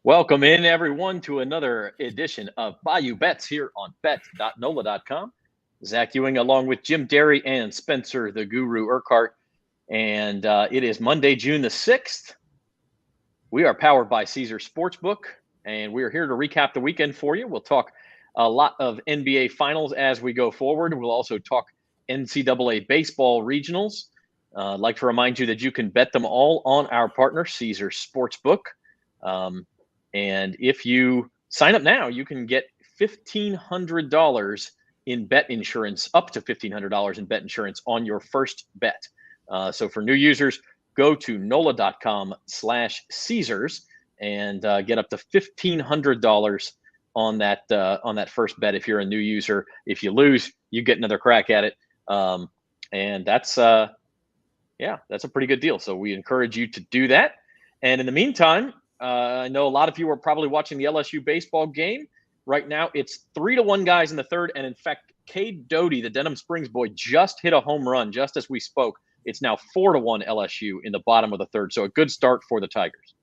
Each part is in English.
Welcome in, everyone, to another edition of Bayou Bets here on bet.nola.com. Zach Ewing along with Jim Derry and Spencer the Guru Urquhart. And it is Monday, June the 6th. We are powered by Caesars Sportsbook, and we are here to recap the weekend for you. We'll talk a lot of NBA Finals as we go forward. We'll also talk NCAA baseball regionals. I'd like to remind you that you can bet them all on our partner, Caesars Sportsbook. And if you sign up now, you can get $1,500 in bet insurance, up to $1,500 in bet insurance on your first bet. So for new users, go to nola.com/Caesars and get up to $1,500 on that first bet if you're a new user. If you lose, you get another crack at it. And that's a pretty good deal. So we encourage you to do that. And in the meantime, I know a lot of you are probably watching the LSU baseball game. Right now, it's 3-1 guys in the third. And in fact, Cade Doty, the Denham Springs boy, just hit a home run just as we spoke. It's now 4-1 LSU in the bottom of the third. So a good start for the Tigers.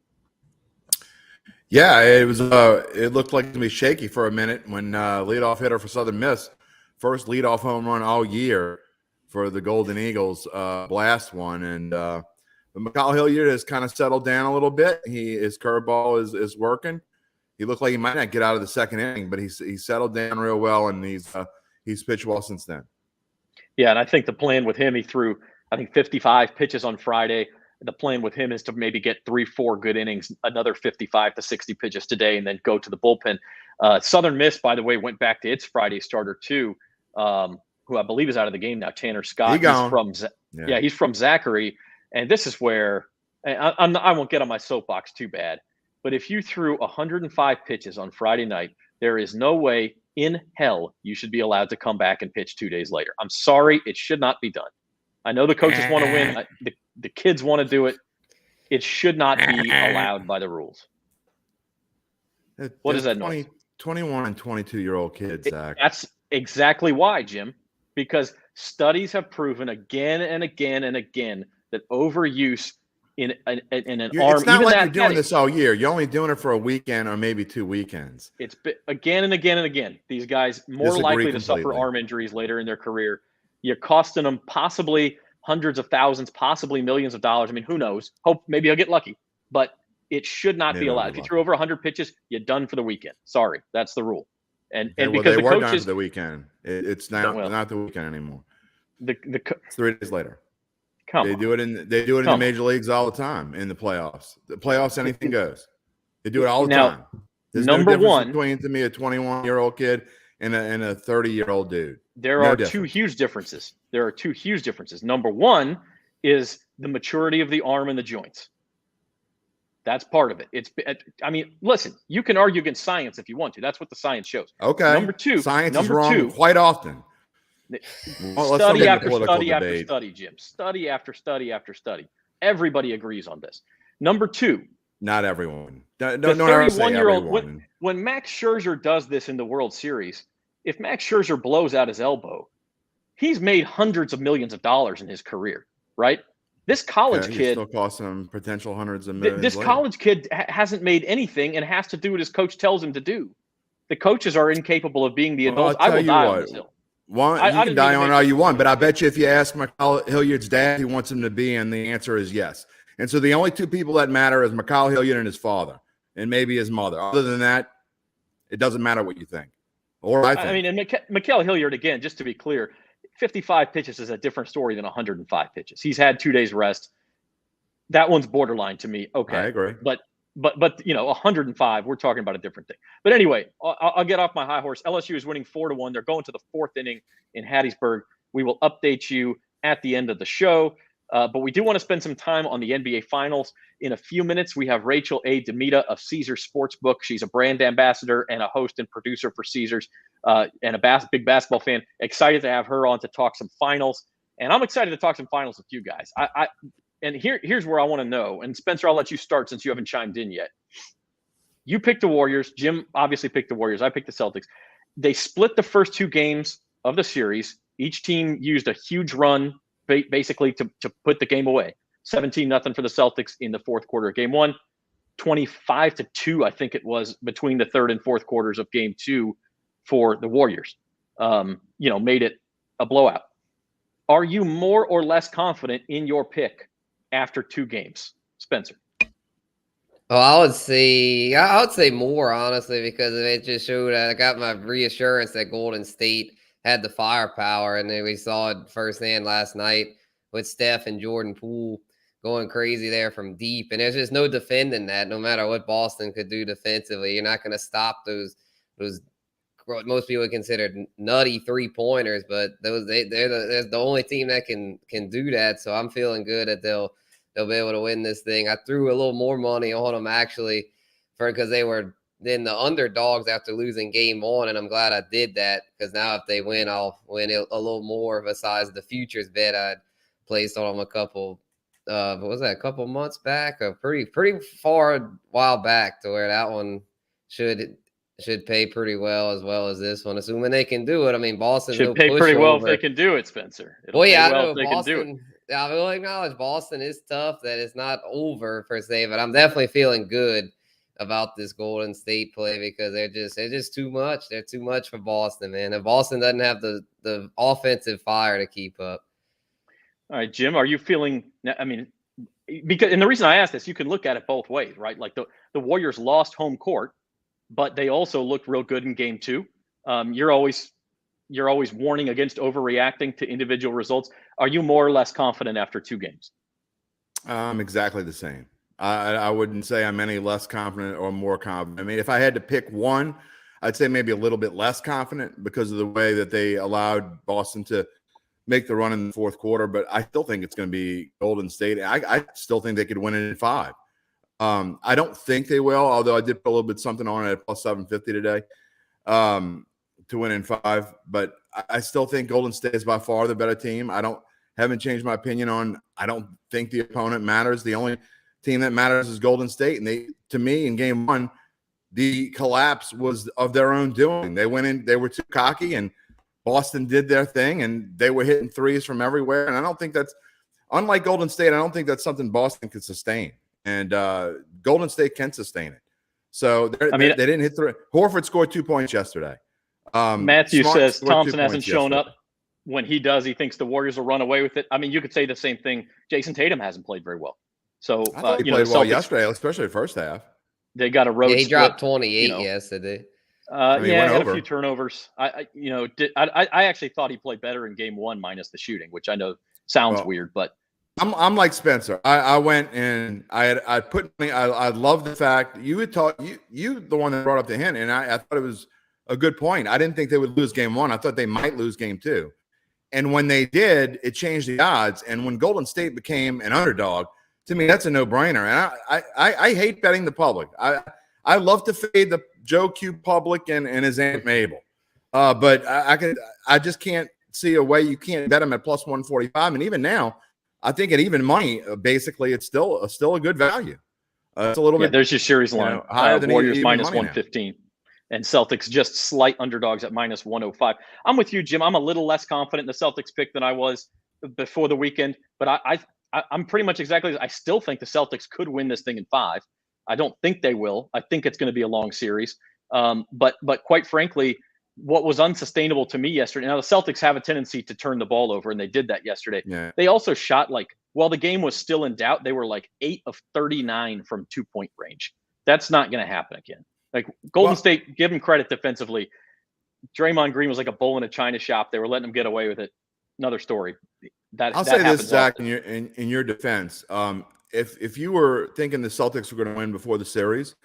Yeah, it was. It looked like it was gonna be shaky for a minute when leadoff hitter for Southern Miss, first leadoff home run all year for the Golden Eagles, blast one, and McCall Hilliard has kind of settled down a little bit. His curveball is working. He looked like he might not get out of the second inning, but he's settled down real well, and he's pitched well since then. Yeah, and I think the plan with him, he threw, I think, 55 pitches on Friday. The plan with him is to maybe get 3-4 good innings, another 55 to 60 pitches today, and then go to the bullpen. Southern Miss, by the way, went back to its Friday starter too, who I believe is out of the game now, Tanner Scott. He's from Zachary. And this is where I won't get on my soapbox too bad, but if you threw 105 pitches on Friday night, there is no way in hell you should be allowed to come back and pitch 2 days later. I'm sorry, it should not be done. I know the coaches want to win. The kids want to do it. It should not be allowed by the rules. What is that noise? 21 and 22-year-old kids, Zach. That's exactly why, Jim, because studies have proven again and again and again that overuse in an arm. It's not like you're doing this all year. You're only doing it for a weekend or maybe 2 weekends. It's again and again and again. These guys more likely to suffer arm injuries later in their career. You're costing them possibly hundreds of thousands, possibly millions of dollars. I mean, who knows? Hope maybe he'll get lucky, but it should not be allowed. If you threw over 100 pitches, you're done for the weekend. Sorry, that's the rule. And because they the were coaches done for the weekend, it's not the weekend anymore. It's 3 days later. They do it in the major leagues all the time in the playoffs. The playoffs, anything goes. They do it all the time. There's no difference between, to me, a 21-year-old kid and a 30-year-old dude. There are two huge differences. Number one is the maturity of the arm and the joints. That's part of it. Listen, you can argue against science if you want to. That's what the science shows. Okay. Number two, science is wrong quite often. Study after study after study, Jim. Study after study after study. Everybody agrees on this. Number two. Not everyone. The 31-year-old. When Max Scherzer does this in the World Series, if Max Scherzer blows out his elbow, he's made hundreds of millions of dollars in his career, right? This college kid still costs him potential hundreds of millions. This college kid hasn't made anything and has to do what his coach tells him to do. The coaches are incapable of being the adults. I will die on this hill. You can die on all you want, but I bet you if you ask McCall Hilliard's dad, he wants him to be, and the answer is yes. And so the only two people that matter is McCall Hilliard and his father, and maybe his mother. Other than that, it doesn't matter what you think. Or I think. I mean, and McCall Hilliard, again, just to be clear, 55 pitches is a different story than 105 pitches. He's had 2 days rest. That one's borderline to me. Okay. I agree. But 105, we're talking about a different thing. But anyway, I'll get off my high horse. LSU is winning 4-1. They're going to the 4th inning in Hattiesburg. We will update you at the end of the show. But we do want to spend some time on the NBA Finals. In a few minutes, we have Rachel A. Demita of Caesars Sportsbook. She's a brand ambassador and a host and producer for Caesars and a big basketball fan. Excited to have her on to talk some finals. And I'm excited to talk some finals with you guys. And here's where I want to know. And Spencer, I'll let you start since you haven't chimed in yet. You picked the Warriors. Jim obviously picked the Warriors. I picked the Celtics. They split the first 2 games of the series. Each team used a huge run basically to put the game away. 17-0 for the Celtics in the fourth quarter of game 1. 25-2, I think it was, between the third and fourth quarters of game 2 for the Warriors. Made it a blowout. Are you more or less confident in your pick after 2 games, Spencer? Oh, I would say more, honestly, because it just showed I got my reassurance that Golden State had the firepower, and then we saw it firsthand last night with Steph and Jordan Poole going crazy there from deep, and there's just no defending that. No matter what Boston could do defensively, you're not going to stop those what most people consider nutty 3-pointers, but they're the only team that can do that. So I'm feeling good that they'll be able to win this thing. I threw a little more money on them actually because they were then the underdogs after losing game 1, and I'm glad I did that because now if they win, I'll win a little more besides the futures bet I'd placed on them a couple months back, or pretty far while back, to where that one should pay pretty well as this one, assuming they can do it. I mean, Boston should pay pretty well if they can do it, Spencer. Well, yeah, I know Boston. I will acknowledge Boston is tough, that it's not over per se, but I'm definitely feeling good about this Golden State play because they're just too much. They're too much for Boston, man. And Boston doesn't have the offensive fire to keep up. All right, Jim, are you feeling? I mean, because, and the reason I ask this, you can look at it both ways, right? Like the Warriors lost home court, but they also looked real good in game 2. You're always warning against overreacting to individual results. Are you more or less confident after 2 games? Exactly the same. I wouldn't say I'm any less confident or more confident. I mean, if I had to pick one, I'd say maybe a little bit less confident because of the way that they allowed Boston to make the run in the fourth quarter. But I still think it's going to be Golden State. I still think they could win it in 5. I don't think they will, although I did put a little bit something on it at plus 750 today to win in 5. But I still think Golden State is by far the better team. Haven't changed my opinion on. I don't think the opponent matters. The only team that matters is Golden State, and to me, in game 1, the collapse was of their own doing. They went in, they were too cocky, and Boston did their thing, and they were hitting threes from everywhere. And I don't think that's, unlike Golden State, I don't think that's something Boston could sustain. And Golden State can sustain it. So they didn't hit 3. Horford scored 2 points yesterday. Matthew says Thompson hasn't shown up. When he does, he thinks the Warriors will run away with it. I mean, you could say the same thing. Jason Tatum hasn't played very well. So I thought he played well yesterday, especially the first half. They got a road. Yeah, he split, dropped 28 yesterday. He had a few turnovers. I actually thought he played better in game 1 minus the shooting, which I know sounds weird, but I'm like Spencer. I went and I love the fact you had taught you the one that brought up the hint, and I thought it was a good point. I didn't think they would lose game 1. I thought they might lose game 2. And when they did, it changed the odds. And when Golden State became an underdog, to me, that's a no-brainer. And I hate betting the public. I love to fade the Joe Q public and his Aunt Mabel. But I just can't see a way you can't bet them at plus 145. And even now, I think at even money, basically, it's still a good value. It's a little bit. There's your series line. Higher than Warriors even minus money 115. Now. And Celtics just slight underdogs at minus 105. I'm with you, Jim. I'm a little less confident in the Celtics pick than I was before the weekend, but I'm pretty much exactly. I still think the Celtics could win this thing in 5. I don't think they will. I think it's going to be a long series. But quite frankly, what was unsustainable to me yesterday. Now the Celtics have a tendency to turn the ball over, and they did that yesterday. Yeah. They also shot while the game was still in doubt, they were 8 of 39 from 2-point range. That's not going to happen again. Golden State, give them credit defensively. Draymond Green was like a bull in a china shop. They were letting him get away with it. Another story. I'll say this, Zach, in your defense. If you were thinking the Celtics were going to win before the series,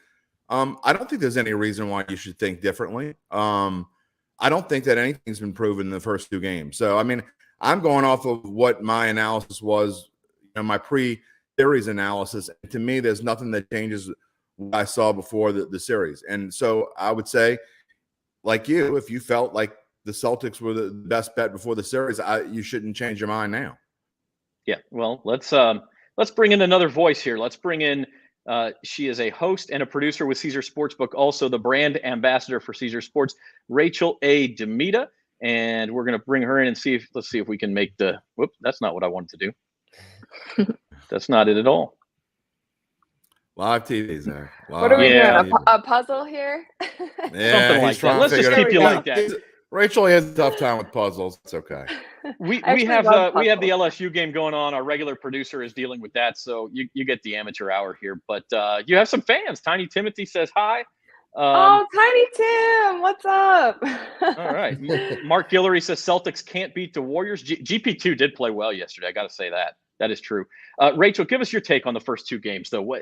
I don't think there's any reason why you should think differently. I don't think that anything's been proven in the first 2 games. So, I mean, I'm going off of what my analysis was, my pre-series analysis. And to me, there's nothing that changes what I saw before the series. And so I would say, like you, if you felt like the Celtics were the best bet before the series, you shouldn't change your mind now. Yeah, well, let's bring in another voice here. Let's bring in. She is a host and a producer with Caesar Sportsbook, also the brand ambassador for Caesar Sports, Rachel A. Demita. And we're going to bring her in and let's see if we can make whoops, that's not what I wanted to do. That's not it at all. Live TV, Zach. What are we doing? Yeah. A puzzle here? Yeah, Something he's like that. trying to Let's just figure it keep you out. like that. Rachel has a tough time with puzzles. It's okay. We actually have love we have the puzzles. LSU game going on. Our regular producer is dealing with that, so you get the amateur hour here. But you have some fans. Tiny Timothy says hi. Oh, Tiny Tim, what's up? All right. Mark Guillory says Celtics can't beat the Warriors. GP2 did play well yesterday. I got to say that. That is true. Rachel, give us your take on the first two games, though.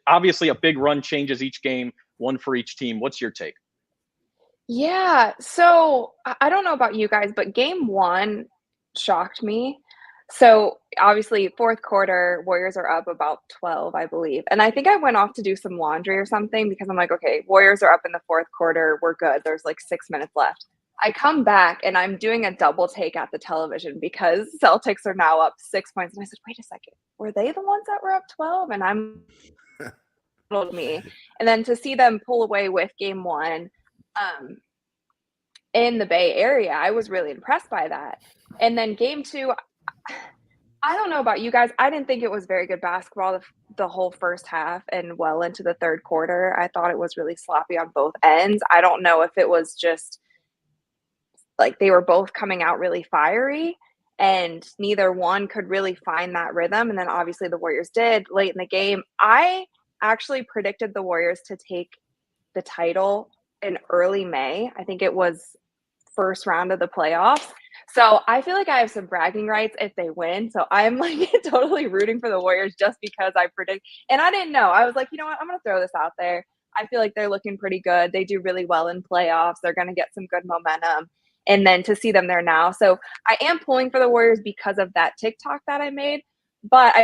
Obviously, a big run changes each game, one for each team. What's your take? Yeah, so I don't know about you guys, but game one shocked me. So obviously, fourth quarter, Warriors are up about 12, I believe. And I think I went off to do some laundry or something because I'm like, okay, Warriors are up in the fourth quarter. We're good. There's like 6 minutes left. I come back and I'm doing a double take at the television because Celtics are now up 6 points. And I said, wait a second, were they the ones that were up 12? And I'm me. And then to see them pull away with game one, in the Bay Area, I was really impressed by that. And then game two, I don't know about you guys. I didn't think it was very good basketball the whole first half and well into the third quarter. I thought it was really sloppy on both ends. I don't know if it was just like they were both coming out really fiery and neither one could really find that rhythm. And then obviously the Warriors did late in the game. I actually predicted the Warriors to take the title in early May. I think it was first round of the playoffs. So I feel like I have some bragging rights if they win. So I'm like totally rooting for the Warriors just because I predict. And I didn't know. I was like, you know what? I'm going to throw this out there. I feel like they're looking pretty good. They do really well in playoffs. They're going to get some good momentum. And then to see them there now. So I am pulling for the Warriors because of that TikTok that I made. But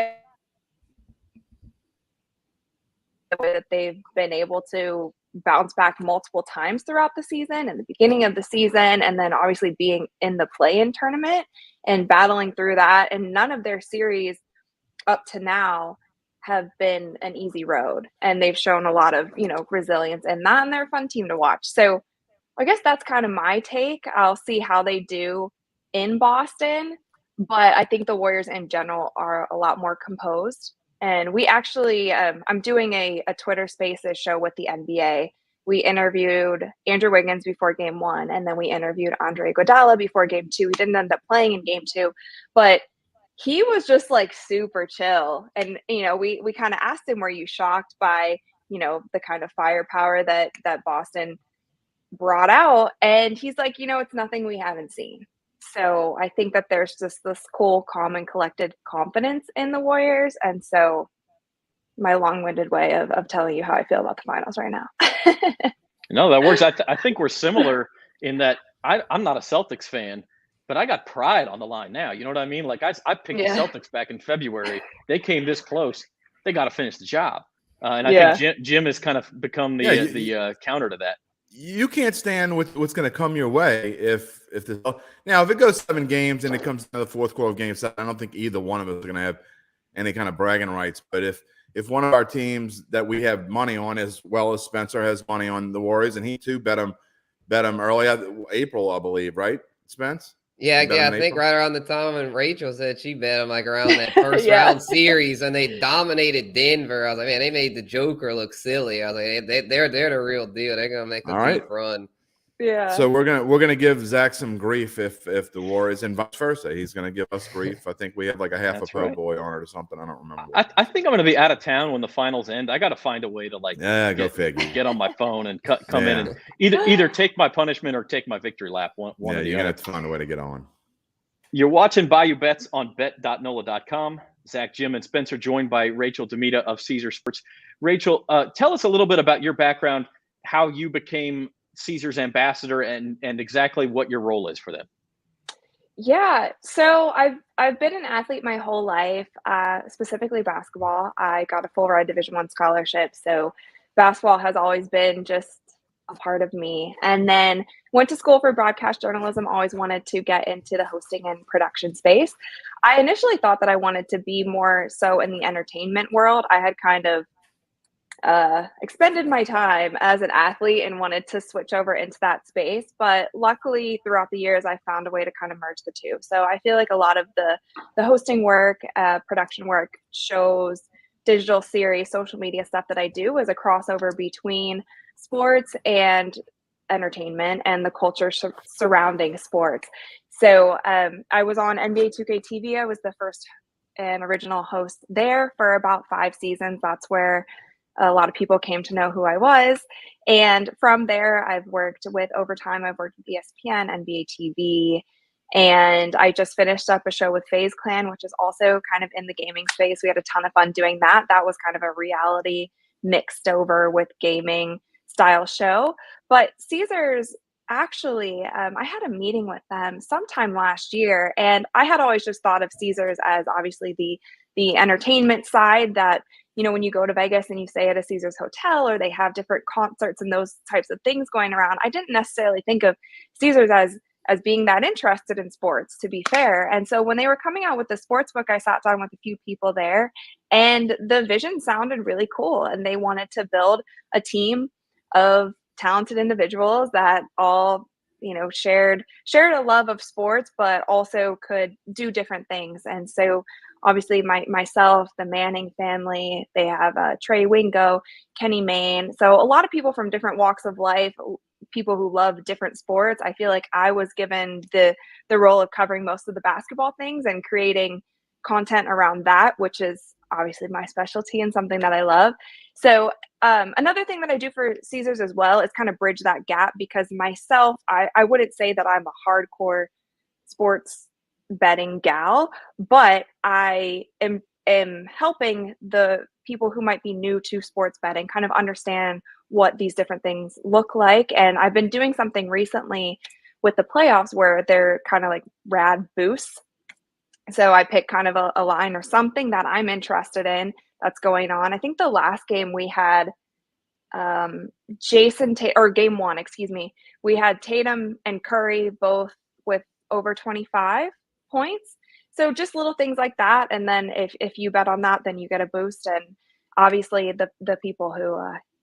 the way that they've been able to bounce back multiple times throughout the season and the beginning of the season, and then obviously being in the play-in tournament and battling through that. And none of their series up to now have been an easy road. And they've shown a lot of, resilience in that, and they're a fun team to watch. So I guess that's kind of my take. I'll see how they do in Boston, but I think the Warriors in general are a lot more composed. And we actually, I'm doing a Twitter Spaces show with the NBA. We interviewed Andrew Wiggins before game one, and then we interviewed Andre Iguodala before game two. He didn't end up playing in game two, but he was just like super chill. And, we kind of asked him, were you shocked by, the kind of firepower that Boston brought out? And he's like, it's nothing we haven't seen. So I think that there's just this cool, calm, and collected confidence in the Warriors. And so my long-winded way of telling you how I feel about the finals right now. No, that works. I think we're similar in that I'm not a Celtics fan, but I got pride on the line now. You know what I mean? Like I picked the Celtics back in February. They came this close. They got to finish the job. And I think Jim has kind of become the counter to that. You can't stand with what's going to come your way if it goes 7 games and it comes to the fourth quarter of game 7, I don't think either one of us is going to have any kind of bragging rights. But if one of our teams that we have money on, as well as Spencer has money on the Warriors, and he too bet him early April, I believe, right, Spence? Yeah, I think right around the time when Rachel said she bet them like around that first round series, and they dominated Denver. I was like, man, they made the Joker look silly. I was like, they're the real deal. They're gonna make a deep run. Yeah. So we're gonna give Zach some grief if the Warriors, and vice versa. He's gonna give us grief. I think we have like a half That's a po' right. boy on it or something. I don't remember. I think I'm gonna be out of town when the finals end. I got to find a way to go figure. Get on my phone and come in and either take my punishment or take my victory lap. One or the other. You're gonna have to find a way to get on. You're watching Bayou Bets on bet.nola.com. Zach, Jim, and Spencer joined by Rachel Demita of Caesar Sports. Rachel, tell us a little bit about your background, how you became Caesar's ambassador, and exactly what your role is for them. Yeah, so I've been an athlete my whole life, specifically basketball. I got a full ride Division I scholarship, so basketball has always been just a part of me. And then went to school for broadcast journalism, always wanted to get into the hosting and production space. I initially thought that I wanted to be more so in the entertainment world. I had kind of expended my time as an athlete and wanted to switch over into that space. But luckily throughout the years, I found a way to kind of merge the two. So I feel like a lot of the hosting work, production work, shows, digital series, social media stuff that I do is a crossover between sports and entertainment and the culture surrounding sports. So I was on NBA 2K TV. I was the first and original host there for about 5 seasons. That's where a lot of people came to know who I was. And from there, I've worked with Overtime. I've worked with ESPN, NBA TV, and I just finished up a show with FaZe Clan, which is also kind of in the gaming space. We had a ton of fun doing that. That was kind of a reality mixed over with gaming style show. But Caesars, actually, I had a meeting with them sometime last year, and I had always just thought of Caesars as obviously the entertainment side that, you know, when you go to Vegas and you stay at a Caesars hotel or they have different concerts and those types of things going around, I didn't necessarily think of Caesars as being that interested in sports, to be fair. And so when they were coming out with the sports book, I sat down with a few people there, and the vision sounded really cool. And they wanted to build a team of talented individuals that all, you know, shared a love of sports, but also could do different things. And so obviously myself, the Manning family, they have Trey Wingo, Kenny Mayne. So a lot of people from different walks of life, people who love different sports. I feel like I was given the role of covering most of the basketball things and creating content around that, which is obviously my specialty and something that I love. So another thing that I do for Caesars as well is kind of bridge that gap, because myself, I wouldn't say that I'm a hardcore sports betting gal, but I am helping the people who might be new to sports betting kind of understand what these different things look like. And I've been doing something recently with the playoffs where they're kind of like rad boosts. So I pick kind of a line or something that I'm interested in that's going on. I think the last game we had game one, excuse me, we had Tatum and Curry both with over 25 points. So just little things like that. And then if you bet on that, then you get a boost. And obviously the people who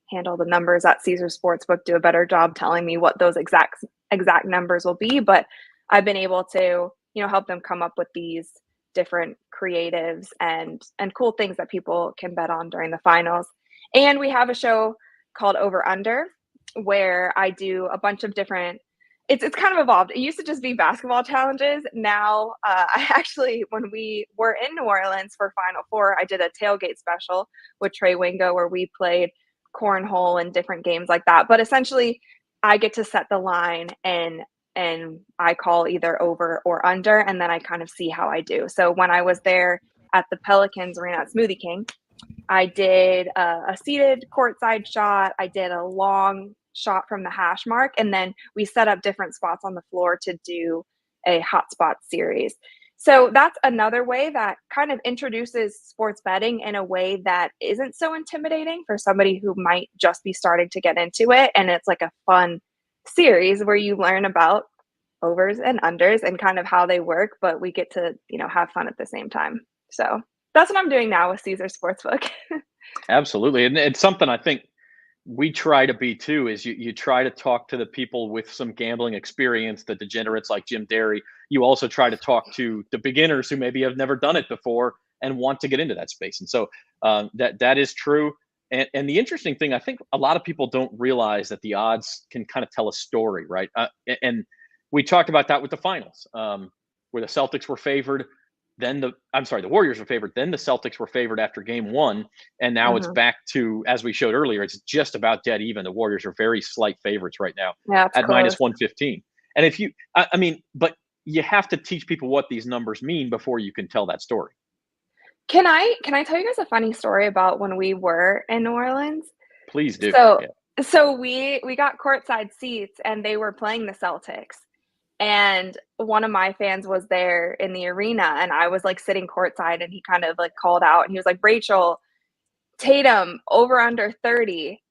handle the numbers at Caesars Sportsbook do a better job telling me what those exact numbers will be. But I've been able to, you know, help them come up with these different creatives and cool things that people can bet on during the finals. And we have a show called Over Under, where I do a bunch of different, it's kind of evolved. It used to just be basketball challenges. Now, I actually, when we were in New Orleans for Final Four, I did a tailgate special with Trey Wingo where we played cornhole and different games like that. But essentially, I get to set the line and I call either over or under, and then I kind of see how I do. So when I was there at the Pelicans Arena at Smoothie King, I did a seated courtside shot. I did a long shot from the hash mark, and then we set up different spots on the floor to do a hotspot series. So that's another way that kind of introduces sports betting in a way that isn't so intimidating for somebody who might just be starting to get into it. And it's like a fun series where you learn about overs and unders and kind of how they work, but we get to, you know, have fun at the same time. So that's what I'm doing now with Caesars Sportsbook. Absolutely. And it's something I think we try to be too, is you try to talk to the people with some gambling experience, the degenerates like Jim Derry. You also try to talk to the beginners who maybe have never done it before and want to get into that space. And so that is true. And the interesting thing, I think a lot of people don't realize that the odds can kind of tell a story, right? And we talked about that with the finals, where the Celtics were favored. Then the Warriors were favored. Then the Celtics were favored after game one. And now it's back to, as we showed earlier, it's just about dead even. The Warriors are very slight favorites right now at minus 115. And if you, I mean, but you have to teach people what these numbers mean before you can tell that story. Can I tell you guys a funny story about when we were in New Orleans? Please do. So we got courtside seats and they were playing the Celtics. And one of my fans was there in the arena and I was like sitting courtside, and he kind of like called out and he was like, "Rachel, Tatum over under 30."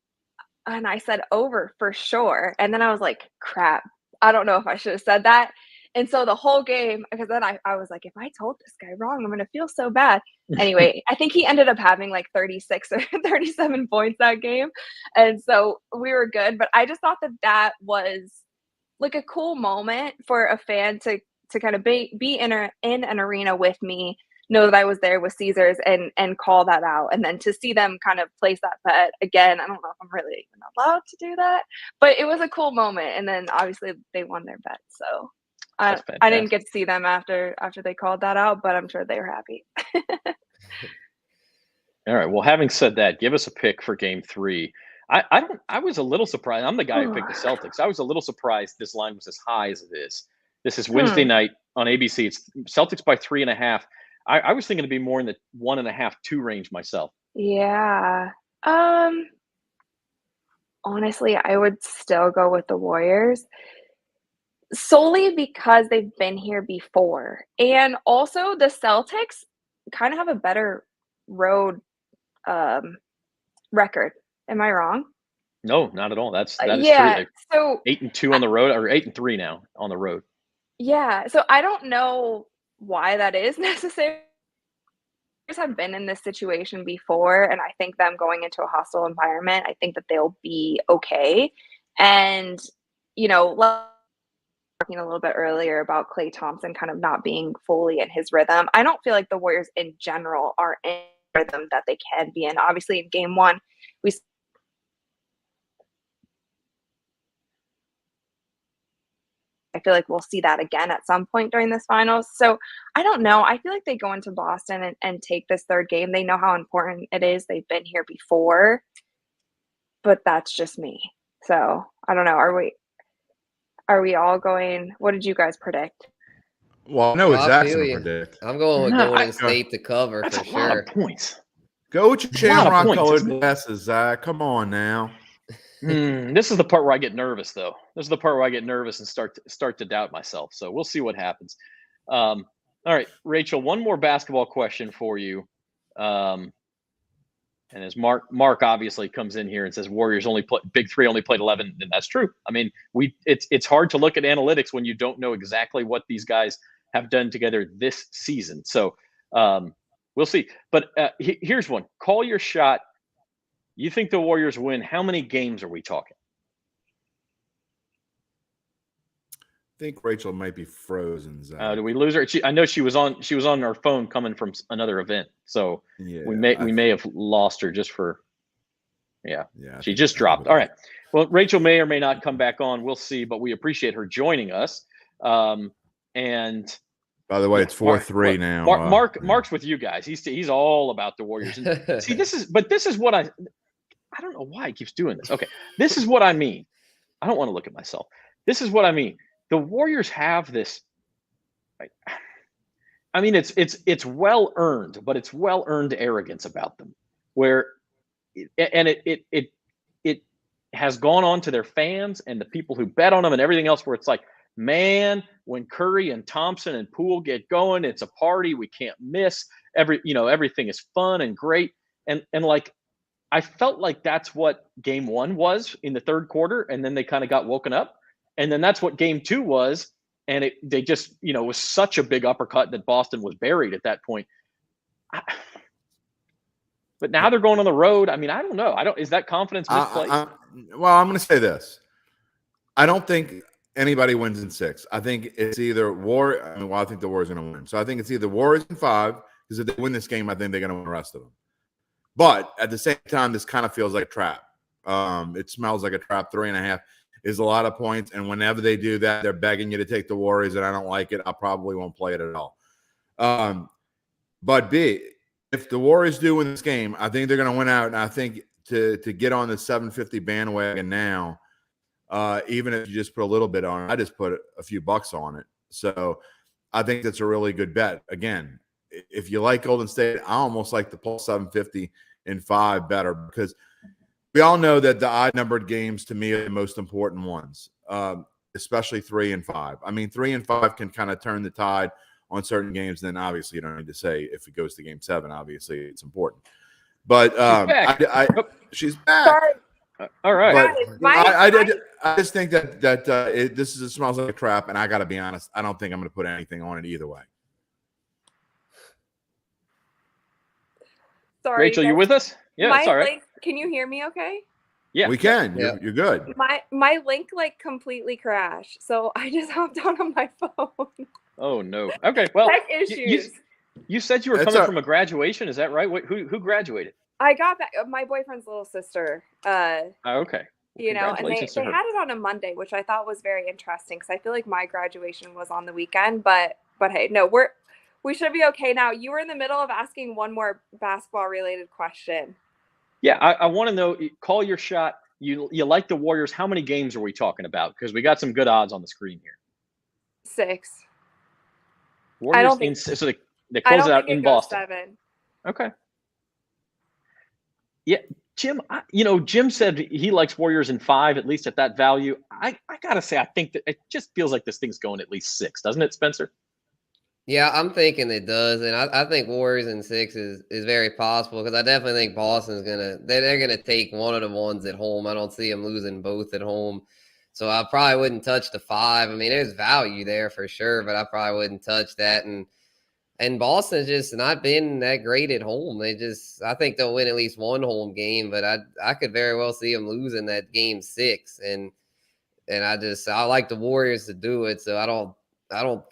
And I said over for sure. And then I was like, crap, I don't know if I should have said that. And so the whole game, because then I was like, if I told this guy wrong, I'm going to feel so bad. Anyway, I think he ended up having like 36 or 37 points that game. And so we were good. But I just thought that was like a cool moment for a fan to kind of be in an arena with me, know that I was there with Caesars and call that out. And then to see them kind of place that bet again, I don't know if I'm really even allowed to do that, but it was a cool moment. And then obviously they won their bet. So I didn't get to see them after they called that out, but I'm sure they were happy. All right. Well, having said that, give us a pick for game 3. I was a little surprised. I'm the guy who picked the Celtics. I was a little surprised this line was as high as it is. This is Wednesday night on ABC. It's Celtics by 3.5. I was thinking to be more in the 1.5, 2 range myself. Yeah. Honestly, I would still go with the Warriors solely because they've been here before. And also the Celtics kind of have a better road record. Am I wrong? No, not at all. That is true. So 8-2 on the road, or 8-3 now on the road. Yeah. So I don't know why that is necessarily. Have been in this situation before, and I think them going into a hostile environment, I think that they'll be okay. And talking a little bit earlier about Klay Thompson kind of not being fully in his rhythm, I don't feel like the Warriors in general are in rhythm that they can be in. Obviously, in game 1, I feel like we'll see that again at some point during this finals. So I don't know. I feel like they go into Boston and take this 3rd game. They know how important it is. They've been here before, but that's just me. So I don't know. Are we all going? What did you guys predict? Well, I know exactly what predict. I'm going with Golden State to cover that's for a sure. lot of points. Go with your shamrock colored glasses, Zach. Come on now. This is the part where I get nervous, though. This is the part where I get nervous and start to doubt myself. So we'll see what happens. All right, Rachel, one more basketball question for you. And as Mark obviously comes in here and says Warriors Big 3 only played 11, and that's true. I mean, it's hard to look at analytics when you don't know exactly what these guys have done together this season. So we'll see. But here's one. Call your shot. You think the Warriors win? How many games are we talking? I think Rachel might be frozen, Zach. Do we lose her? I know she was on her phone coming from another event, so we may have lost her just for. Yeah. She just dropped. All right. Well, Rachel may or may not come back on. We'll see, but we appreciate her joining us. And by the way, it's 4-3 now. Mark's with you guys. He's all about the Warriors. And see, this is what I don't know why he keeps doing this. Okay, this is what I mean. I don't want to look at myself. This is what I mean. The Warriors have this. I mean, it's well earned, but it's well earned arrogance about them, where, and it has gone on to their fans and the people who bet on them and everything else. Where it's like, man, when Curry and Thompson and Poole get going, it's a party we can't miss. Everything is fun and great, and like. I felt like that's what game 1 was in the 3rd quarter, and then they kind of got woken up. And then that's what game 2 was, and they just, was such a big uppercut that Boston was buried at that point. But now they're going on the road. I mean, I don't know. Is that confidence misplaced? Well, I'm going to say this. I don't think anybody wins in 6. I think it's either I think the Warriors are going to win. So I think it's either Warriors in 5, because if they win this game, I think they're going to win the rest of them. But at the same time, this kind of feels like a trap. It smells like a trap. 3.5 is a lot of points. And whenever they do that, they're begging you to take the Warriors, and I don't like it. I probably won't play it at all. But if the Warriors do win this game, I think they're going to win out. And I think to get on the 750 bandwagon now, even if you just put a little bit on it, I just put a few bucks on it. So I think that's a really good bet. Again, if you like Golden State, I almost like the plus 750 in 5 better, because we all know that the odd-numbered games to me are the most important ones, especially 3 and 5. I mean, 3 and 5 can kind of turn the tide on certain games. Then obviously you don't need to say if it goes to game 7, obviously it's important. But she's back. Sorry. All right. But I just think that it smells like a trap, and I got to be honest, I don't think I'm going to put anything on it either way. Sorry, Rachel, you with us? Yeah, it's all right. Can you hear me okay? Yeah. We can. Yeah. You're good. My link completely crashed, so I just hopped on my phone. Oh, no. Okay, well. Tech issues. You said you were coming from a graduation. Is that right? Who graduated? I got back. My boyfriend's little sister. Okay. Well, And they had it on a Monday, which I thought was very interesting because I feel like my graduation was on the weekend. But hey, no, we should be okay now. You were in the middle of asking one more basketball related question. Yeah, I want to know. Call your shot. You like the Warriors? How many games are we talking about? Because we got some good odds on the screen here. 6. Warriors, I don't think so. They close it out in Boston. 7. Okay. Yeah, Jim. Jim said he likes Warriors in 5, at least at that value. I gotta say, I think that it just feels like this thing's going at least 6, doesn't it, Spencer? Yeah, I'm thinking it does, and I think Warriors in 6 is very possible because I definitely think Boston's they're gonna take one of the ones at home. I don't see them losing both at home, so I probably wouldn't touch the 5. I mean, there's value there for sure, but I probably wouldn't touch that. And Boston's just not been that great at home. I think they'll win at least one home game, but I could very well see them losing that game 6, and I like the Warriors to do it, so I don't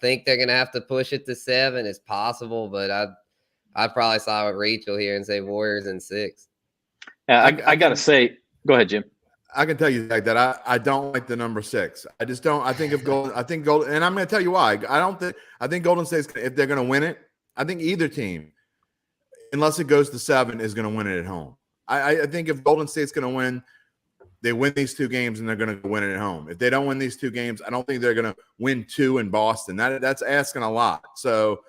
think they're gonna have to push it to 7. It's possible, but I'd probably side with Rachel here and say Warriors in 6. I gotta say, go ahead, Jim. I can tell you that I don't like the number 6. I just don't. I think Golden, and I'm going to tell you why. I think Golden State's, if they're going to win it, I think either team, unless it goes to 7, is going to win it at home. I think if Golden State's going to win, they win these 2 games and they're going to win it at home. If they don't win these 2 games, I don't think they're going to win 2 in Boston. That's asking a lot. So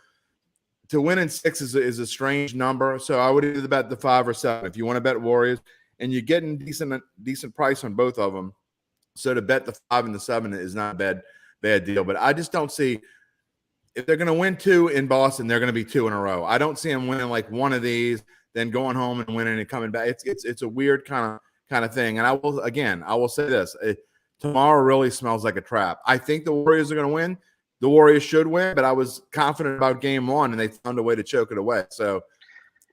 to win in 6 is a strange number. So I would either bet the 5 or 7. If you want to bet Warriors, and you're getting decent price on both of them, so to bet the 5 and the 7 is not a bad deal. But I just don't see, if they're going to win 2 in Boston, they're going to be 2 in a row. I don't see them winning like one of these, then going home and winning and coming back. It's a weird kind of thing. And I will say this: tomorrow really smells like a trap. I think the Warriors are going to win. The Warriors should win, but I was confident about game 1, and they found a way to choke it away. So.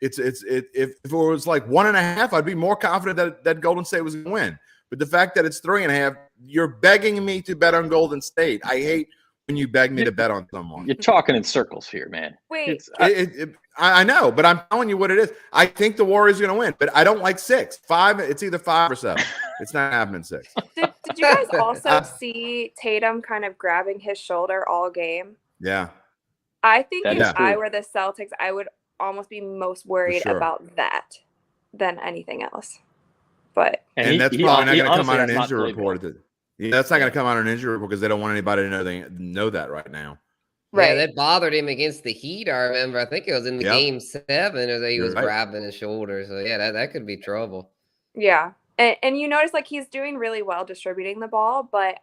If it was like 1.5, I'd be more confident that Golden State was going to win. But the fact that it's 3.5, you're begging me to bet on Golden State. I hate when you beg me to bet on someone. You're talking in circles here, man. Wait, I know, but I'm telling you what it is. I think the Warriors are going to win, but I don't like 6. 5, it's either 5 or 7. It's not happening 6. Did you guys also see Tatum kind of grabbing his shoulder all game? Yeah. I think if I were the Celtics, I would almost be most worried about that than anything else. But and that's probably not going to come out on an injury report. That's not going to come out on an injury report because they don't want anybody to know they know that right now. Right. Yeah, that bothered him against the Heat. I remember. I think it was in the game 7 or that he was grabbing his shoulder. So yeah, that could be trouble. Yeah, and you notice like he's doing really well distributing the ball, but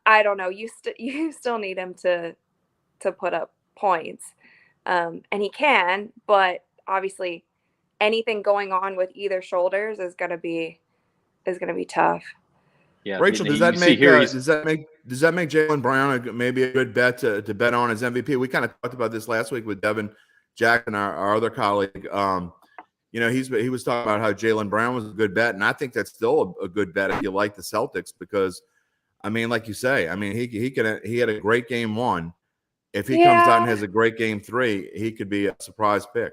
I don't know. You still need him to put up points. And he can, but obviously anything going on with either shoulders is going to be tough. Yeah, Rachel, does that make Jaylen Brown maybe a good bet to bet on as MVP? We kind of talked about this last week with Devin Jackson, our other colleague. He was talking about how Jaylen Brown was a good bet, and I think that's still a good bet if you like the Celtics because, I mean, like you say, I mean he had a great game 1. If he comes out and has a great game 3, he could be a surprise pick.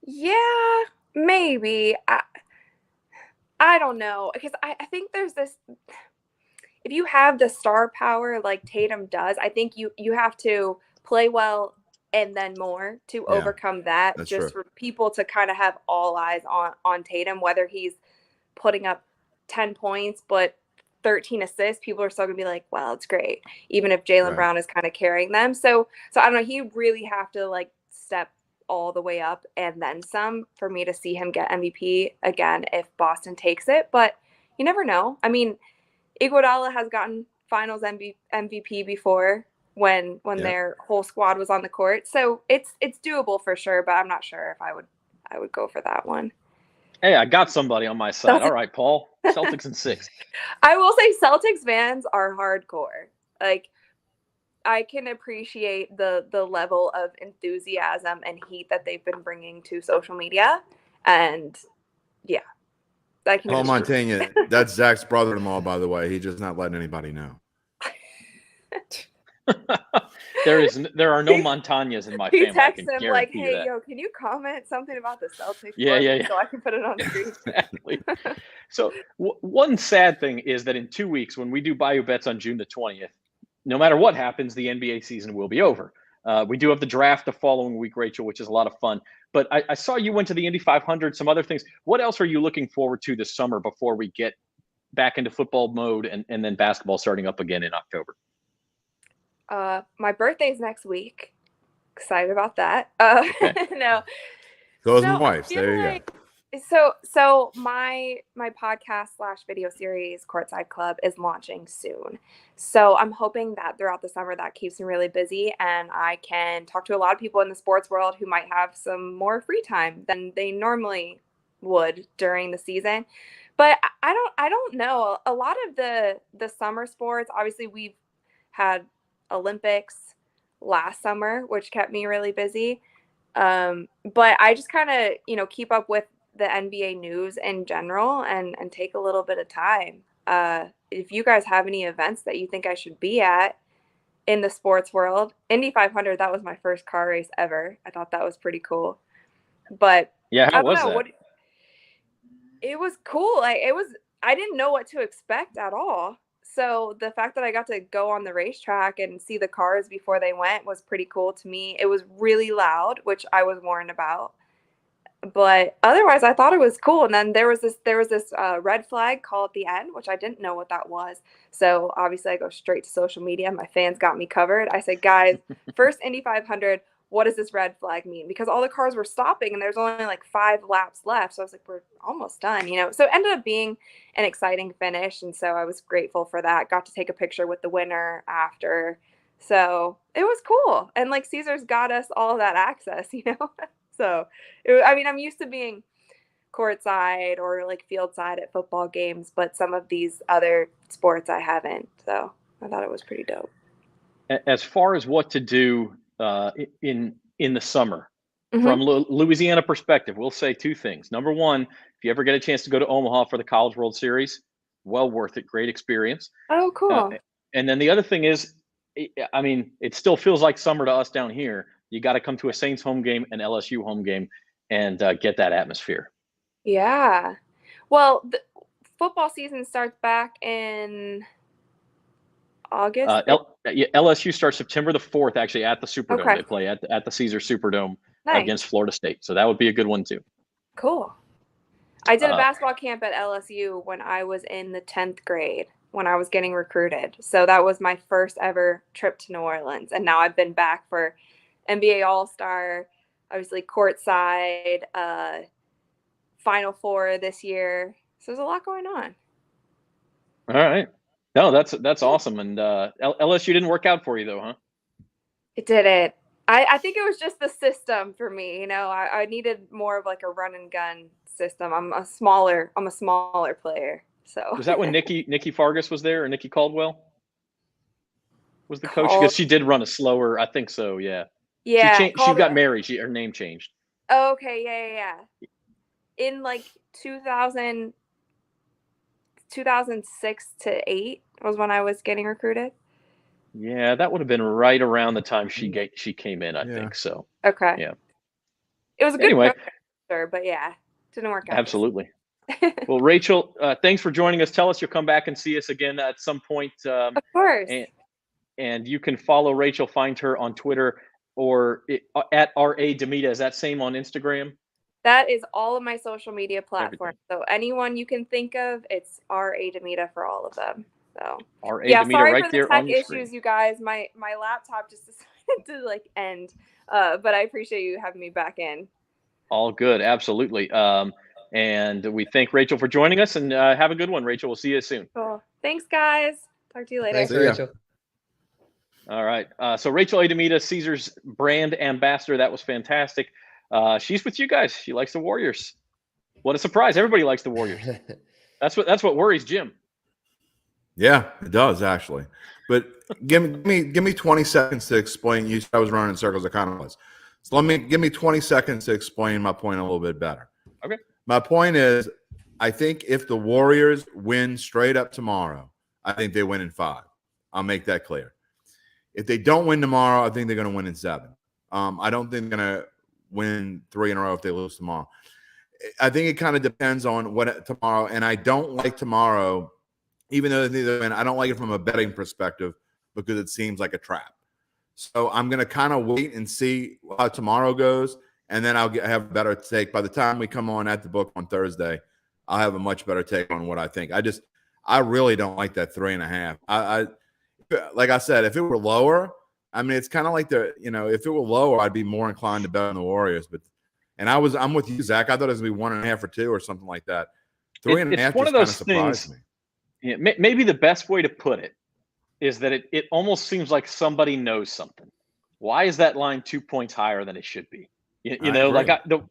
Yeah, maybe. I don't know because I think there's this. If you have the star power like Tatum does, I think you have to play well and then more to overcome that. Just true. For people to kind of have all eyes on Tatum, whether he's putting up 10 points, but 13 assists, people are still gonna be like, well, it's great, even if Jaylen Brown is kind of carrying them. So I don't know. He really have to like step all the way up and then some for me to see him get MVP again if Boston takes it. But you never know. I mean, Iguodala has gotten Finals MVP before when their whole squad was on the court. So it's doable for sure. But I'm not sure if I would go for that one. Hey, I got somebody on my side. All right, Paul. Celtics in 6. I will say Celtics fans are hardcore. Like, I can appreciate the level of enthusiasm and heat that they've been bringing to social media. And, yeah. Paul Montaigne, that's Zach's brother-in-law, by the way. He's just not letting anybody know. There are no Montañas in my He family. I can texts him guarantee like, you "Hey, that. yo, can you comment something about the Celtics? Yeah, for yeah, me yeah. so I can put it on the screen." Exactly. So one sad thing is that in 2 weeks, when we do Bayou Bets on June the 20th, no matter what happens, the NBA season will be over. We do have the draft the following week, Rachel, which is a lot of fun. But I saw you went to the Indy 500, some other things. What else are you looking forward to this summer before we get back into football mode and then basketball starting up again in October? My birthday's next week. Excited about that. Okay. No. So is So my I wife's. feel There you like go. so my podcast / video series Courtside Club is launching soon. So I'm hoping that throughout the summer that keeps me really busy and I can talk to a lot of people in the sports world who might have some more free time than they normally would during the season. But I don't know. A lot of the summer sports, obviously we've had Olympics last summer, which kept me really busy. But I just kind of, keep up with the NBA news in general and take a little bit of time. If you guys have any events that you think I should be at in the sports world, Indy 500, that was my first car race ever. I thought that was pretty cool. But Yeah, I how don't was know that? it was cool. I didn't know what to expect at all. So the fact that I got to go on the racetrack and see the cars before they went was pretty cool to me. It was really loud, which I was warned about. But otherwise, I thought it was cool. And then there was this red flag call at the end, which I didn't know what that was. So obviously, I go straight to social media. My fans got me covered. I said, guys, first Indy 500. What does this red flag mean? Because all the cars were stopping and there's only like 5 laps left. So I was like, we're almost done, So it ended up being an exciting finish. And so I was grateful for that. Got to take a picture with the winner after. So it was cool. And like Caesars got us all that access, So I'm used to being courtside or like field side at football games, but some of these other sports I haven't. So I thought it was pretty dope. As far as what to do in the summer, Mhm. from Louisiana perspective, we'll say 2 things. Number one, if you ever get a chance to go to Omaha for the College World Series, well worth it. Great experience. Oh, cool. And then the other thing is, it still feels like summer to us down here. You got to come to a Saints home game, an LSU home game, and get that atmosphere. Yeah. Well, the football season starts back in August. LSU starts September the 4th, actually, at the Superdome. Okay. They play at the Caesar Superdome Nice. against Florida State. So that would be a good one, too. Cool. I did a basketball camp at LSU when I was in the 10th grade, when I was getting recruited. So that was my first ever trip to New Orleans. And now I've been back for NBA All-Star, obviously courtside, Final Four this year. So there's a lot going on. All right. No, that's awesome. And LSU didn't work out for you, though, huh? It didn't. I think it was just the system for me. I needed more of like a run and gun system. I'm a smaller player. So was that when Nikki Fargas was there, or Nikki Caldwell was the coach? Because she did run a slower, I think so. Yeah. Yeah. She got married. Her name changed. Oh, okay. Yeah. In like 2006 to 8 was when I was getting recruited. Yeah, that would have been right around the time she came in, I think so. Okay. Yeah. It was a good coach, but yeah, didn't work out. Absolutely. Well, Rachel, thanks for joining us. Tell us you'll come back and see us again at some point. Of course. And you can follow Rachel, find her on Twitter or at R.A. Demita. Is that same on Instagram? That is all of my social media platforms. So anyone you can think of, it's R.A. Demita for all of them. So R.A. Demita sorry right for there the tech on your issues, screen. you guys. My laptop just decided to end. But I appreciate you having me back in. All good, absolutely. And we thank Rachel for joining us, and have a good one, Rachel. We'll see you soon. Cool. Thanks, guys. Talk to you later. Thanks, Rachel. All right. So Rachel A. Demita, Caesars brand ambassador. That was fantastic. She's with you guys. She likes the Warriors. What a surprise! Everybody likes the Warriors. That's what worries Jim. Yeah, it does actually. But give me 20 seconds to explain. You said I was running in circles. I kind of was. So give me 20 seconds to explain my point a little bit better. Okay. My point is, I think if the Warriors win straight up tomorrow, I think they win in 5. I'll make that clear. If they don't win tomorrow, I think they're going to win in 7. I don't think they're going to win 3 in a row if they lose tomorrow. I think it kind of depends on what tomorrow. And I don't like tomorrow, even though they win. I don't like it from a betting perspective because it seems like a trap. So I'm going to kind of wait and see how tomorrow goes, and then I'll have a better take. By the time we come on at the book on Thursday, I'll have a much better take on what I think. I really don't like that 3.5. I like I said, if it were lower, I mean, it's kind of like if it were lower, I'd be more inclined to bet on the Warriors. I'm with you, Zach. I thought it was going to be 1.5 or 2 or something like that. 3.5 it's one of those things. Yeah, maybe the best way to put it is that it almost seems like somebody knows something. Why is that line 2 points higher than it should be? You know, like the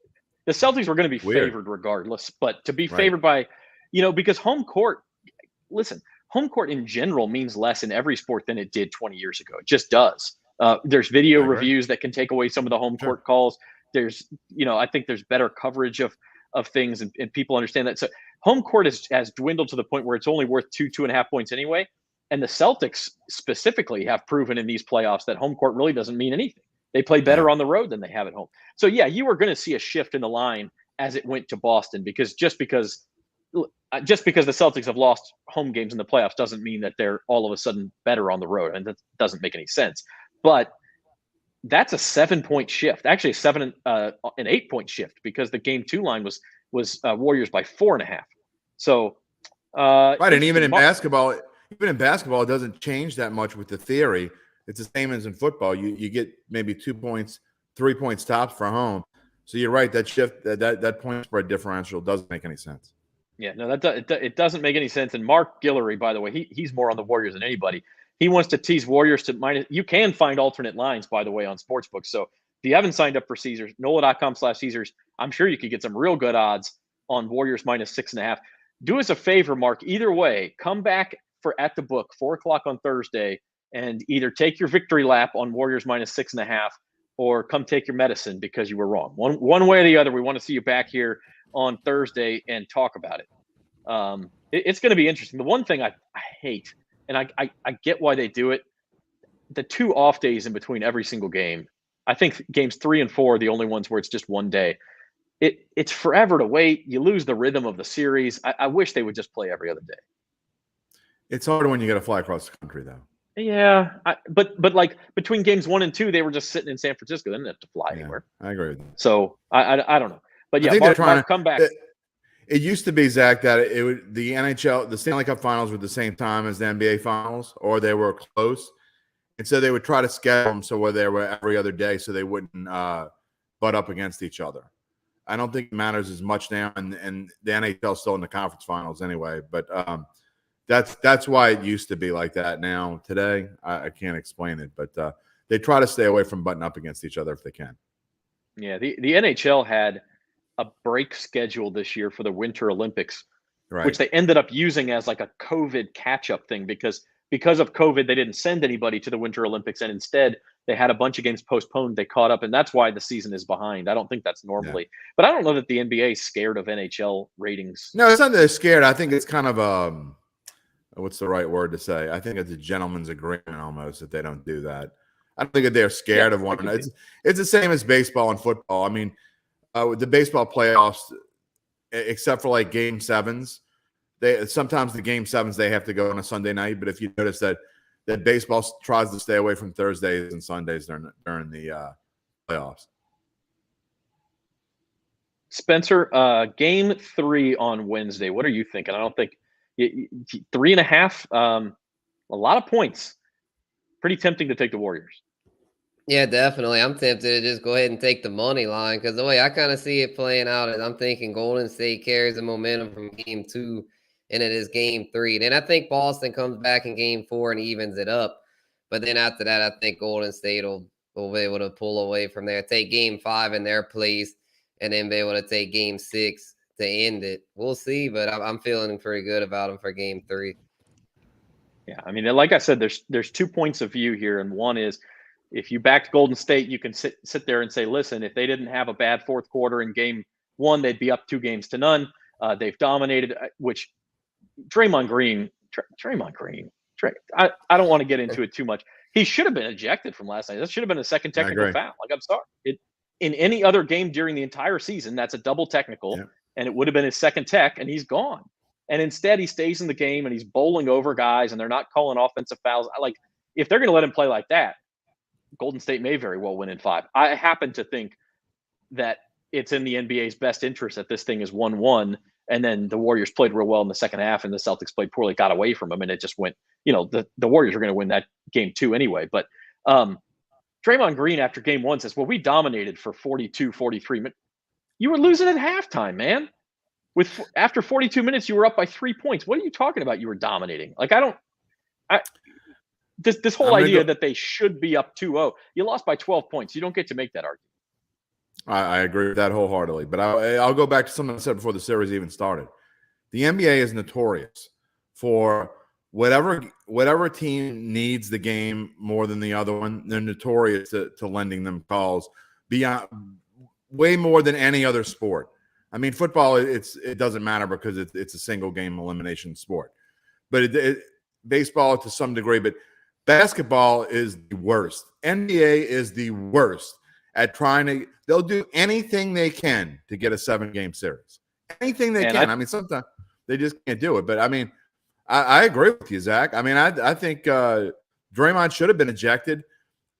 Celtics were going to be favored regardless, but to be favored by, because home court in general means less in every sport than it did 20 years ago. It just does. There's video reviews that can take away some of the home court calls. There's, I think there's better coverage of things, and people understand that. So home court has dwindled to the point where it's only worth 2.5 points anyway. And the Celtics specifically have proven in these playoffs that home court really doesn't mean anything. They play better on the road than they have at home. So yeah, you were going to see a shift in the line as it went to Boston, because just because the Celtics have lost home games in the playoffs doesn't mean that they're all of a sudden better on the road, and that doesn't make any sense. But that's a 7-point shift, actually an 8-point shift, because the game 2 line was Warriors by 4.5. So right, and even in basketball, it doesn't change that much with the theory. It's the same as in football. You get maybe 2 points, 3 points tops for home. So you're right. That shift, that point spread differential doesn't make any sense. Yeah, no, it doesn't make any sense. And Mark Guillory, by the way, he's more on the Warriors than anybody. He wants to tease Warriors to minus. You can find alternate lines, by the way, on Sportsbook. So if you haven't signed up for Caesars, NOLA.com/Caesars, I'm sure you could get some real good odds on Warriors minus 6.5. Do us a favor, Mark. Either way, come back for at the book 4:00 on Thursday and either take your victory lap on Warriors minus 6.5, or come take your medicine because you were wrong. One way or the other, we want to see you back here on Thursday and talk about it. It's going to be interesting. The one thing I hate, and I get why they do it, the 2 off days in between every single game. I think games 3 and 4 are the only ones where it's just one day. It's forever to wait. You lose the rhythm of the series. I wish they would just play every other day. It's harder when you got to fly across the country, though. Yeah, but like between games 1 and 2, they were just sitting in San Francisco. They didn't have to fly anywhere. I agree with that. So I don't know. But yeah, Mark, come back. It used to be, Zach, that the NHL, the Stanley Cup Finals were the same time as the NBA Finals, or they were close, and so they would try to schedule them so where they were every other day, so they wouldn't butt up against each other. I don't think it matters as much now, and the NHL is still in the conference finals anyway. But that's why it used to be like that. Now today, I can't explain it, but they try to stay away from butting up against each other if they can. Yeah, the NHL had a break schedule this year for the Winter Olympics, which they ended up using as like a COVID catch-up thing because of COVID, they didn't send anybody to the Winter Olympics, and instead they had a bunch of games postponed. They caught up, and that's why the season is behind. I don't think that's normally, but I don't know that the NBA is scared of NHL ratings. No, it's not that they're scared. I think it's kind of what's the right word to say? I think it's a gentleman's agreement almost that they don't do that. I don't think that they're scared of one another. It's the same as baseball and football. I mean, with the baseball playoffs, except for like game 7s, sometimes the game 7s they have to go on a Sunday night. But if you notice that baseball tries to stay away from Thursdays and Sundays during the playoffs. Spencer, game 3 on Wednesday. What are you thinking? I don't think 3.5. A lot of points. Pretty tempting to take the Warriors. Yeah, definitely. I'm tempted to just go ahead and take the money line because the way I kind of see it playing out is I'm thinking Golden State carries the momentum from game 2 and it is game 3. Then I think Boston comes back in game 4 and evens it up. But then after that, I think Golden State will be able to pull away from there, take game 5 in their place, and then be able to take game 6 to end it. We'll see, but I'm feeling pretty good about them for game 3. Yeah, I mean, like I said, there's 2 points of view here, and one is if you backed Golden State, you can sit there and say, listen, if they didn't have a bad fourth quarter in game 1, they'd be up 2-0. They've dominated, which Draymond Green I don't want to get into it too much. He should have been ejected from last night. That should have been a second technical foul. Like, I'm sorry. In any other game during the entire season, that's a double technical, and it would have been his second tech, and he's gone. And instead, he stays in the game, and he's bowling over guys, and they're not calling offensive fouls. Like, if they're going to let him play like that, Golden State may very well win in 5. I happen to think that it's in the NBA's best interest that this thing is 1-1, and then the Warriors played real well in the second half, and the Celtics played poorly, got away from them, and it just went, the Warriors are going to win that game 2 anyway. But Draymond Green after game 1 says, well, we dominated for 42, 43 minutes. You were losing at halftime, man. After 42 minutes, you were up by 3 points. What are you talking about? You were dominating. Like, this whole idea that they should be up 2-0. You lost by 12 points. You don't get to make that argument. I agree with that wholeheartedly. But I'll go back to something I said before the series even started. The NBA is notorious for whatever team needs the game more than the other one. They're notorious to lending them calls beyond way more than any other sport. I mean, football, it doesn't matter because it's a single game elimination sport. But baseball to some degree, but basketball is the worst. NBA is the worst at they'll do anything they can to get a 7-game series. Anything they can. I mean, sometimes they just can't do it. But I mean, I agree with you, Zach. I mean, I think Draymond should have been ejected.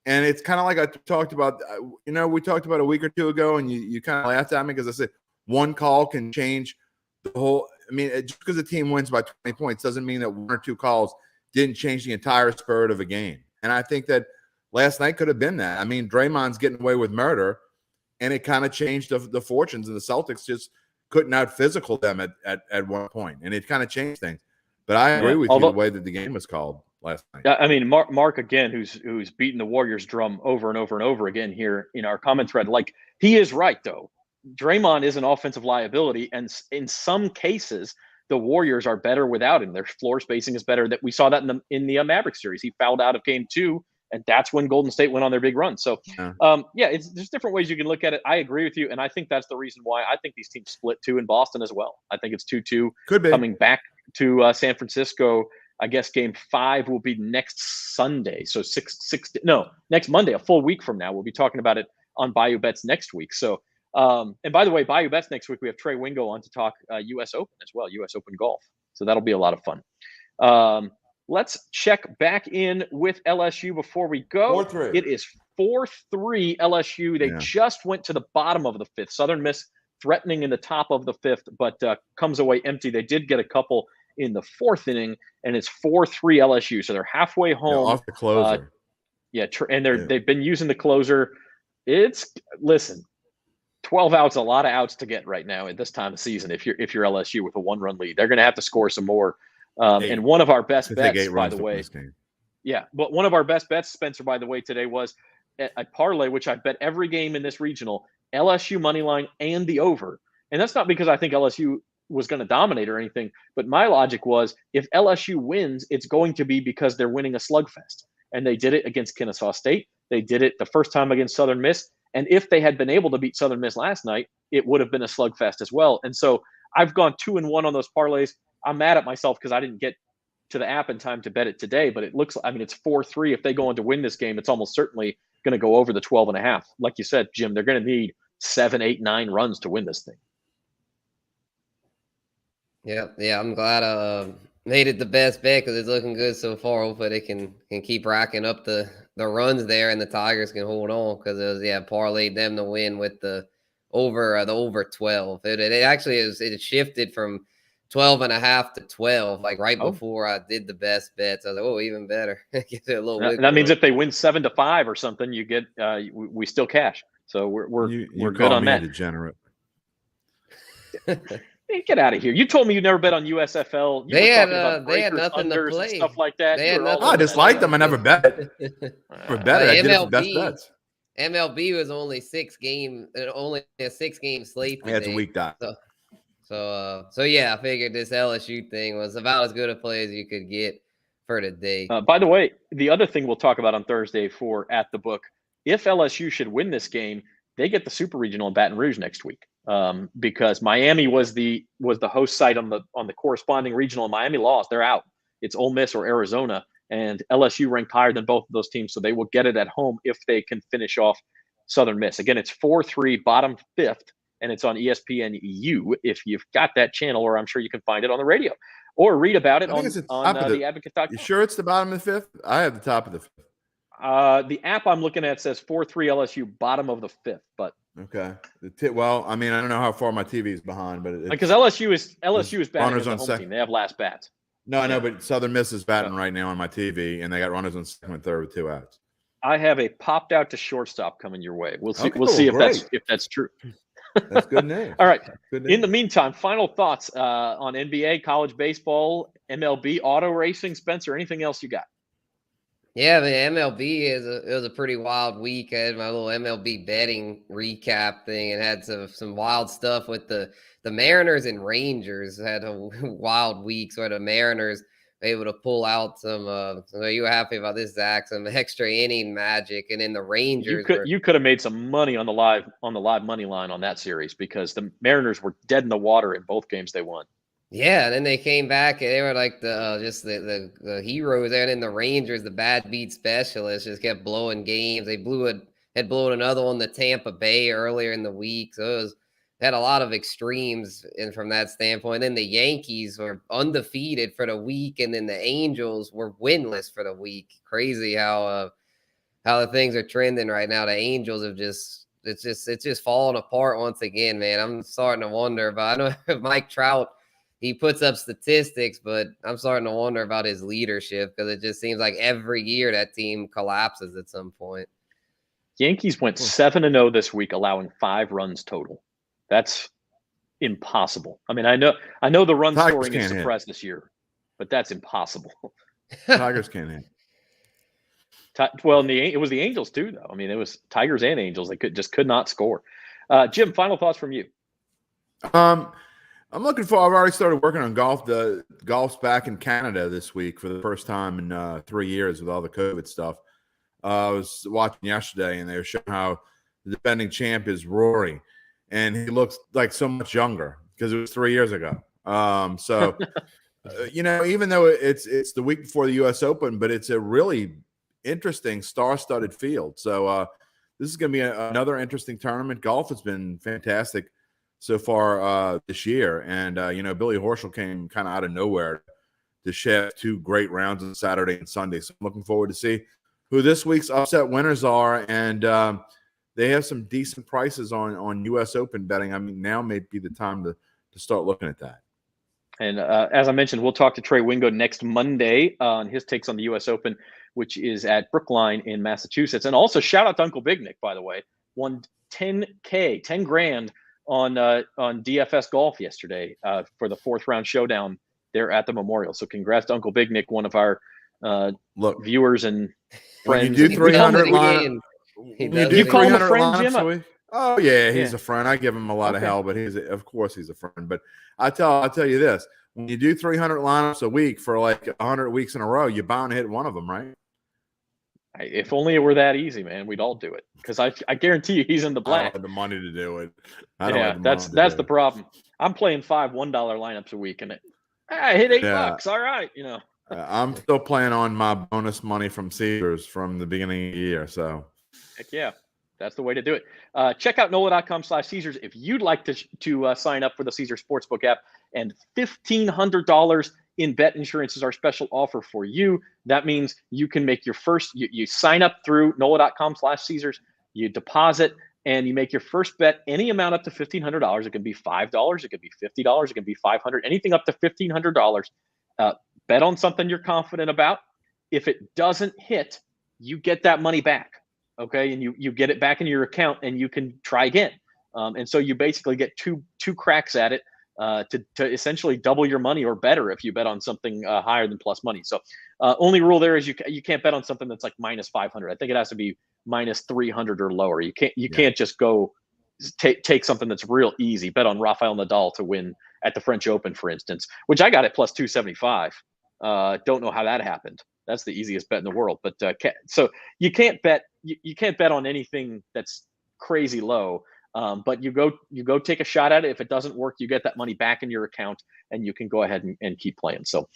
And it's kind of like I talked about, we talked about a week or two ago, and you kind of laughed at me because I said one call can change the whole. I mean, just because a team wins by 20 points doesn't mean that 1 or 2 calls didn't change the entire spirit of a game. And I think that last night could have been that. I mean, Draymond's getting away with murder, and it kind of changed the fortunes, and the Celtics just couldn't out-physical them at one point, and it kind of changed things. But I agree with you the way that the game was called last night. I mean, Mark again, who's beaten the Warriors drum over and over and over again here in our comment thread. Like, he is right, though. Draymond is an offensive liability, and in some cases, the Warriors are better without him. Their floor spacing is better. That we saw that in the Mavericks series. He fouled out of game 2, and that's when Golden State went on their big run. So, there's different ways you can look at it. I agree with you, and I think that's the reason why I think these teams split 2 in Boston as well. I think it's 2-2. Could be coming back to San Francisco. I guess game 5 will be next Sunday. So next Monday, a full week from now. We'll be talking about it on Bayou Bets next week. So, and by the way, Bayou Bets next week, we have Trey Wingo on to talk U.S. Open as well, U.S. Open golf. So that'll be a lot of fun. Let's check back in with LSU before we go. 4-3. It is 4-3 LSU. They just went to the bottom of the 5th. Southern Miss threatening in the top of the 5th, but comes away empty. They did get a couple in the 4th inning, and it's 4-3 LSU. So they're halfway home. Off the closer. And they've been using the closer. Listen, 12 outs, a lot of outs to get right now at this time of season. If you're LSU with a 1-run lead, they're going to have to score some more. And one of our best bets, by the way, but one of our best bets, Spencer, by the way, today was a parlay, which I bet every game in this regional, LSU money line and the over. And that's not because I think LSU was going to dominate or anything, but my logic was if LSU wins, it's going to be because they're winning a slugfest. And they did it against Kennesaw State. They did it the first time against Southern Miss. And if they had been able to beat Southern Miss last night, it would have been a slugfest as well. And so I've gone 2-1 on those parlays. I'm mad at myself because I didn't get to the app in time to bet it today, but it looks, it's 4-3. If they go on to win this game, it's almost certainly going to go over the 12.5. Like you said, Jim, they're going to need 7, 8, 9 runs to win this thing. Yeah, I'm glad I made it the best bet because it's looking good so far. Hopefully they can keep racking up the runs there, and the Tigers can hold on because it was parlayed them to win with the over 12. It actually it shifted from 12.5 to 12, like right before I did the best bets. I was like, oh, even better. Get it a little that means if they win 7-5 or something, you get we still cash. So we're good on that. Degenerate. Hey, get out of here! You told me you never bet on USFL. They had nothing to play, stuff like that. I just liked them. I never bet. Never bet it. I did it for best bets. MLB was only a 6-game slate. Yeah, it's a week dot. So I figured this LSU thing was about as good a play as you could get for today. By the way, the other thing we'll talk about on Thursday for At the Book, if LSU should win this game, they get the Super Regional in Baton Rouge next week. Because Miami was the host site on the corresponding regional, and Miami lost. They're out. it's Ole Miss or Arizona, and LSU ranked higher than both of those teams, so they will get it at home if they can finish off Southern Miss. Again, it's 4-3, bottom fifth, and it's on ESPNU if you've got that channel, or I'm sure you can find it on the radio or read about it on the Advocate.com. You sure it's the bottom of the fifth? I have the top of the fifth. The app I'm looking at says 4-3 LSU, bottom of the fifth, but okay. Well, I mean, I don't know how far my TV is behind, but because LSU is batting as the home second team. They have last bats. No, I know, but Southern Miss is batting right now on my TV, and they got runners on second and third with 2 outs. I have a popped out to shortstop coming your way. We'll see. Okay, we'll see if that's true. That's good news. All right. Good news. In the meantime, final thoughts on NBA, college baseball, MLB, auto racing. Spencer, anything else you got? Yeah, MLB it was a pretty wild week. I had my little MLB betting recap thing and had some wild stuff with the Mariners and Rangers. Had a wild week, so the Mariners were able to pull out some. So you were happy about this, Zach? Some extra inning magic, and then the Rangers. You could have made some money on the live money line on that series because the Mariners were dead in the water in both games they won. Yeah, and then they came back and they were like the heroes there. And then the Rangers, the bad beat specialists, just kept blowing games. They had blown another one to Tampa Bay earlier in the week. So had a lot of extremes and from that standpoint. And then the Yankees were undefeated for the week, and then the Angels were winless for the week. Crazy how the things are trending right now. The Angels have it's just falling apart once again, man. I'm starting to wonder, but I know if Mike Trout, he puts up statistics, but I'm starting to wonder about his leadership because it just seems like every year that team collapses at some point. Yankees went 7-0 this week, allowing 5 runs total. That's impossible. I mean, I know the run scoring is suppressed this year, but that's impossible. Tigers can't hit. Well, it was the Angels too, though. I mean, it was Tigers and Angels. They could not score. Jim, final thoughts from you. I'm looking for. I've already started working on golf. The golf's back in Canada this week for the first time in 3 years with all the COVID stuff. I was watching yesterday, and they were showing how the defending champ is Rory, and he looks like so much younger because it was 3 years ago. Even though it's the week before the U.S. Open, but it's a really interesting star-studded field. So this is going to be another interesting tournament. Golf has been fantastic so far this year. And, Billy Horschel came kind of out of nowhere to share 2 great rounds on Saturday and Sunday. So I'm looking forward to see who this week's upset winners are. And they have some decent prices on U.S. Open betting. I mean, now may be the time to start looking at that. And as I mentioned, we'll talk to Trey Wingo next Monday on his takes on the U.S. Open, which is at Brookline in Massachusetts. And also shout out to Uncle Big Nick, by the way, won $10,000, $10,000 on DFS Golf yesterday for the 4th round showdown there at the Memorial. So congrats to Uncle Big Nick, one of our viewers and friends. You do 300 lineups. You call him a friend, Jim? Oh yeah, he's a friend. I give him a lot of hell, but of course he's a friend. But I'll tell you this: when you do 300 lineups a week for like 100 weeks in a row, you're bound to hit one of them, right? If only it were that easy, man, we'd all do it. Because I guarantee you, he's in the black. I don't have the money to do it. That's the problem. I'm playing $5 $1 lineups a week, and I hit $8. All right, I'm still playing on my bonus money from Caesars from the beginning of the year. So, heck yeah, that's the way to do it. Check out NOLA.com/Caesars if you'd like to sign up for the Caesars Sportsbook app, and $1,500 in bet insurance is our special offer for you. That means you can make your first, you sign up through NOLA.com/Caesars, you deposit, and you make your first bet any amount up to $1,500. It can be $5, it could be $50, it can be $500, anything up to $1,500. Bet on something you're confident about. If it doesn't hit, you get that money back, okay? And you get it back in your account, and you can try again. And so you basically get two cracks at it. To essentially double your money or better if you bet on something higher than plus money. So only rule there is you can't bet on something that's like minus 500. I think it has to be minus 300 or lower. You can't just go take something that's real easy. Bet on Rafael Nadal to win at the French Open, for instance, which I got at plus 275. Don't know how that happened. That's the easiest bet in the world. But so you can't bet on anything that's crazy low. But you go take a shot at it. If it doesn't work, you get that money back in your account, and you can go ahead and keep playing. So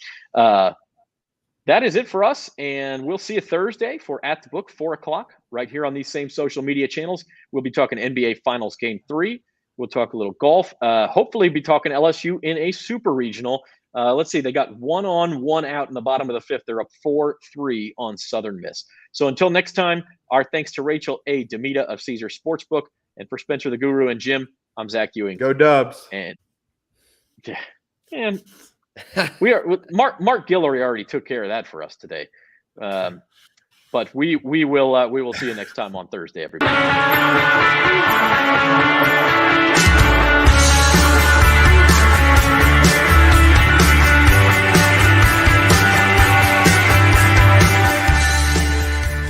that is it for us, and we'll see you Thursday for At the Book, 4 o'clock, right here on these same social media channels. We'll be talking NBA Finals Game 3. We'll talk a little golf. Hopefully be talking LSU in a super regional. Let's see, they got 1 on, 1 out in the bottom of the 5th. They're up 4-3 on Southern Miss. So until next time, our thanks to Rachel A. Demita of Caesar Sportsbook, and for Spencer the Guru and Jim, I'm Zach Ewing. Go Dubs. And we are Mark Guillory already took care of that for us today. But we will see you next time on Thursday, everybody.